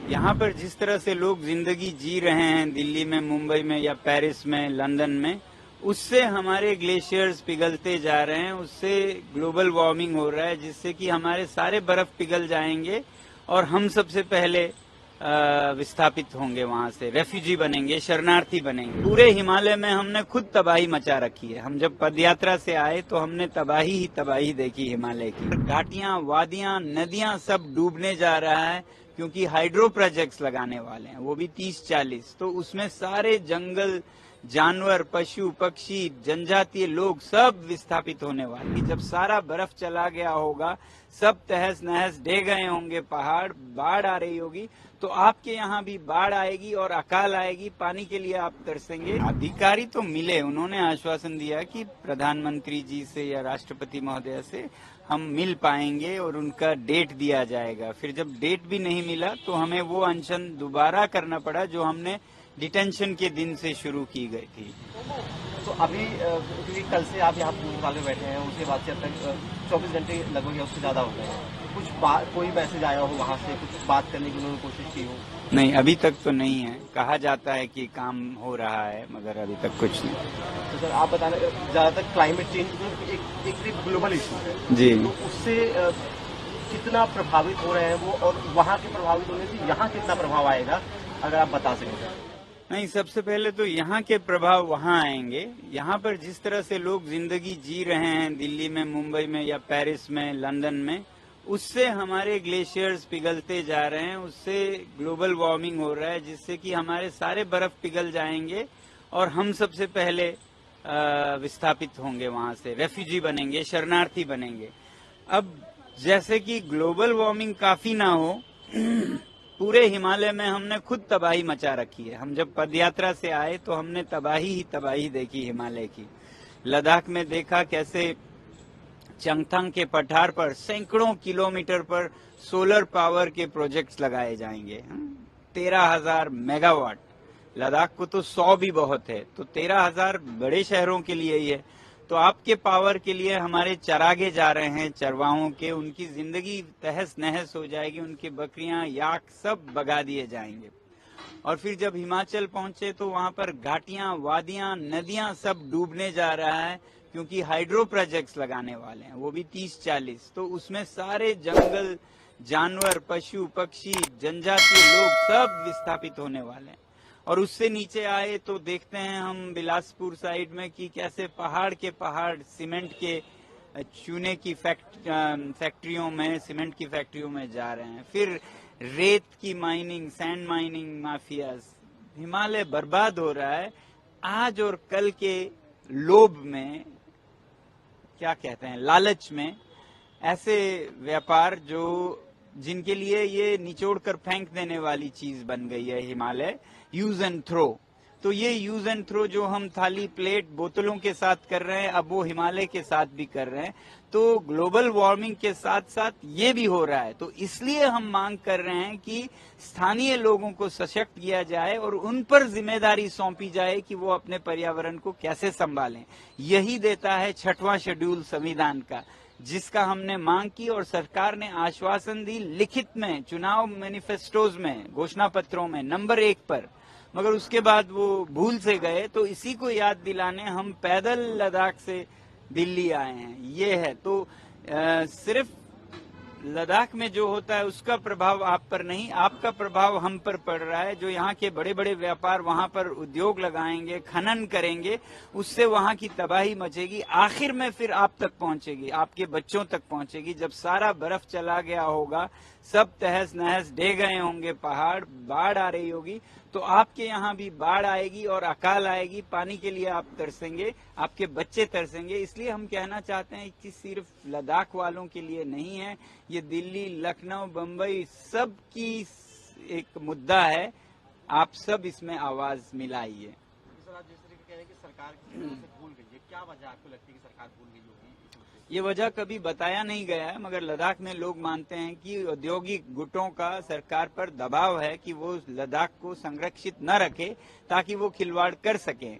यहाँ पर जिस तरह से लोग जिंदगी जी रहे हैं दिल्ली में, मुंबई में या पेरिस में, लंदन में, उससे हमारे ग्लेशियर्स पिघलते जा रहे हैं, उससे ग्लोबल वार्मिंग हो रहा है, जिससे कि हमारे सारे बर्फ पिघल जाएंगे और हम सबसे पहले विस्थापित होंगे, वहां से रेफ्यूजी बनेंगे, शरणार्थी बनेंगे। पूरे हिमालय में हमने खुद तबाही मचा रखी है। हम जब पदयात्रा से आए तो हमने तबाही ही तबाही देखी हिमालय की। घाटियां, वादियां, नदियां सब डूबने जा रहा है, क्योंकि हाइड्रो प्रोजेक्ट्स लगाने वाले हैं, वो भी 30-40। तो उसमें सारे जंगल, जानवर, पशु पक्षी, जनजातीय लोग सब विस्थापित होने वाले। जब सारा बर्फ चला गया होगा, सब तहस नहस ढह गए होंगे पहाड़, बाढ़ आ रही होगी, तो आपके यहाँ भी बाढ़ आएगी और अकाल आएगी, पानी के लिए आप तरसेंगे। अधिकारी तो मिले, उन्होंने आश्वासन दिया कि प्रधानमंत्री जी से या राष्ट्रपति महोदय से हम मिल पाएंगे और उनका डेट दिया जाएगा। फिर जब डेट भी नहीं मिला तो हमें वो अनशन दोबारा करना पड़ा जो हमने डिटेंशन के दिन से शुरू की गई थी। तो अभी क्योंकि कल से आप यहाँ भोपाल में बैठे हैं, उसके बाद से अब तक 24 घंटे लगभग या उससे ज़्यादा हो गए हैं। कोई मैसेज आया हो वहाँ से, कुछ बात करने की उन्होंने कोशिश की हो? नहीं, अभी तक तो नहीं है। कहा जाता है कि काम हो रहा है, मगर अभी तक कुछ नहीं। तो सर आप बताना, ज़्यादातर क्लाइमेट चेंज एक ग्लोबल इशू है जी, तो उससे कितना प्रभावित हो रहे हैं वो, और वहाँ के प्रभावित होने से यहाँ कितना प्रभाव आएगा, अगर आप बता सकें? नहीं, सबसे पहले तो यहाँ के प्रभाव वहाँ आएंगे। यहाँ पर जिस तरह से लोग जिंदगी जी रहे हैं दिल्ली में, मुंबई में या पेरिस में, लंदन में, उससे हमारे ग्लेशियर्स पिघलते जा रहे हैं, उससे ग्लोबल वार्मिंग हो रहा है, जिससे कि हमारे सारे बर्फ पिघल जाएंगे और हम सबसे पहले विस्थापित होंगे, वहां से रेफ्यूजी बनेंगे, शरणार्थी बनेंगे। अब जैसे कि ग्लोबल वार्मिंग काफी ना हो, पूरे हिमालय में हमने खुद तबाही मचा रखी है। हम जब पदयात्रा से आए तो हमने तबाही ही तबाही देखी हिमालय की। लद्दाख में देखा कैसे चंगथंग के पठार पर सैकड़ों किलोमीटर पर सोलर पावर के प्रोजेक्ट्स लगाए जाएंगे। 13,000 मेगावाट। लद्दाख को तो 100 भी बहुत है, तो 13,000 बड़े शहरों के लिए ही है। तो आपके पावर के लिए हमारे चरागे जा रहे हैं, चरवाहों के, उनकी जिंदगी तहस नहस हो जाएगी, उनकी बकरियां, याक सब भगा दिए जाएंगे। और फिर जब हिमाचल पहुंचे तो वहां पर घाटियां, वादियां, नदियां सब डूबने जा रहा है, क्योंकि हाइड्रो प्रोजेक्ट्स लगाने वाले हैं, वो भी 30-40। तो उसमें सारे जंगल, जानवर, पशु पक्षी, जनजातीय लोग सब विस्थापित होने वाले हैं। और उससे नीचे आए तो देखते हैं हम बिलासपुर साइड में कि कैसे पहाड़ के पहाड़ सीमेंट के, चूने की फैक्ट्रियों में, सीमेंट की फैक्ट्रियों में जा रहे हैं। फिर रेत की mining, sand mining mafias. Himalaya बर्बाद हो रहा है। आज और कल के लोभ में, क्या कहते हैं, लालच में, ऐसे व्यापार जिनके लिए ये निचोड़ कर फेंक देने वाली चीज बन गई है हिमालय, यूज एंड थ्रो। तो ये यूज एंड थ्रो जो हम थाली, प्लेट, बोतलों के साथ कर रहे हैं, अब वो हिमालय के साथ भी कर रहे हैं। तो ग्लोबल वार्मिंग के साथ साथ ये भी हो रहा है। तो इसलिए हम मांग कर रहे हैं कि स्थानीय लोगों को सशक्त किया जाए और उन पर जिम्मेदारी सौंपी जाए कि वो अपने पर्यावरण को कैसे संभालें। यही देता है 6वां शेड्यूल संविधान का, जिसका हमने मांग की और सरकार ने आश्वासन दी लिखित में, चुनाव मैनिफेस्टोज में, घोषणा पत्रों में, नंबर 1 पर, मगर उसके बाद वो भूल से गए। तो इसी को याद दिलाने हम पैदल लद्दाख से दिल्ली आए हैं। ये है तो सिर्फ लद्दाख में जो होता है उसका प्रभाव आप पर नहीं, आपका प्रभाव हम पर पड़ रहा है। जो यहाँ के बड़े बड़े व्यापार वहां पर उद्योग लगाएंगे, खनन करेंगे, उससे वहां की तबाही मचेगी। आखिर में फिर आप तक पहुंचेगी, आपके बच्चों तक पहुंचेगी। जब सारा बर्फ चला गया होगा, सब तहस नहस ढह गए होंगे पहाड़, बाढ़ आ रही होगी, तो आपके यहाँ भी बाढ़ आएगी और अकाल आएगी, पानी के लिए आप तरसेंगे, आपके बच्चे तरसेंगे। इसलिए हम कहना चाहते हैं कि सिर्फ लद्दाख वालों के लिए नहीं है, ये दिल्ली, लखनऊ, बम्बई सब की एक मुद्दा है। आप सब इसमें आवाज मिलाइए। सर, आप जिस तरीके कह रहे हैं कि सरकार की तरफ से भूल गई है, क्या वजह आपको लगती है कि सरकार भूल गई होगी? ये वजह कभी बताया नहीं गया है, मगर लद्दाख में लोग मानते हैं कि औद्योगिक गुटों का सरकार पर दबाव है कि वो लद्दाख को संरक्षित न रखे ताकि वो खिलवाड़ कर सकें।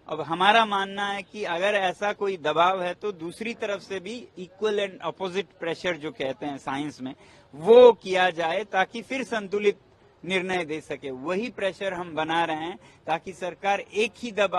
अब हमारा मानना है कि अगर ऐसा कोई दबाव है तो दूसरी तरफ से भी इक्वल एंड अपोजिट प्रेशर जो कहते हैं साइंस में, वो किया जाए ताकि फिर संतुलित निर्णय दे सके। वही प्रेशर हम बना रहे हैं ताकि सरकार एक ही दबाव